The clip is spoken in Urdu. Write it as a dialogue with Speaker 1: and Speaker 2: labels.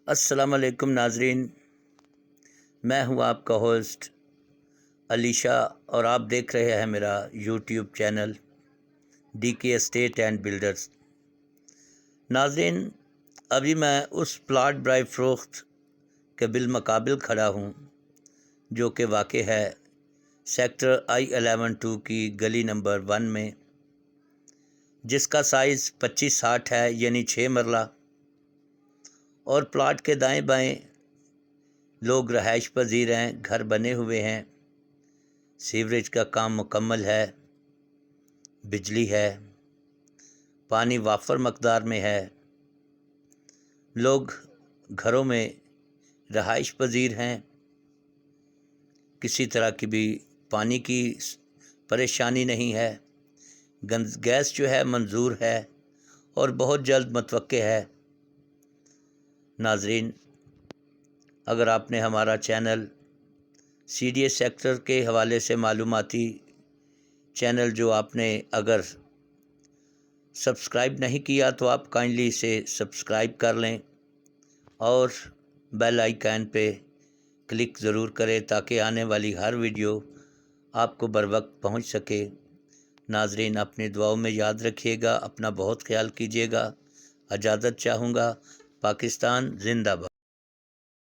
Speaker 1: السلام علیکم ناظرین، میں ہوں آپ کا ہوسٹ علی شاہ اور آپ دیکھ رہے ہیں میرا یوٹیوب چینل ڈی کے اسٹیٹ اینڈ بلڈرز۔ ناظرین، ابھی میں اس پلاٹ برائے فروخت کے بالمقابل کھڑا ہوں جو کہ واقع ہے سیکٹر I-11-2 کی گلی نمبر 1 میں، جس کا سائز 2560 ہے، یعنی 6 مرلہ، اور پلاٹ کے دائیں بائیں لوگ رہائش پذیر ہیں، گھر بنے ہوئے ہیں، سیوریج کا کام مکمل ہے، بجلی ہے، پانی وافر مقدار میں ہے، لوگ گھروں میں رہائش پذیر ہیں، کسی طرح کی بھی پانی کی پریشانی نہیں ہے، گیس جو ہے منظور ہے اور بہت جلد متوقع ہے۔ ناظرین، اگر آپ نے ہمارا چینل CDA سیکٹر کے حوالے سے معلوماتی چینل جو آپ نے اگر سبسکرائب نہیں کیا تو آپ کائنڈلی اسے سبسکرائب کر لیں اور بیل آئیکن پہ کلک ضرور کریں تاکہ آنے والی ہر ویڈیو آپ کو بر وقت پہنچ سکے۔ ناظرین، اپنی دعاؤں میں یاد رکھیے گا، اپنا بہت خیال کیجیے گا۔ اجازت چاہوں گا۔ پاکستان زندہ باد۔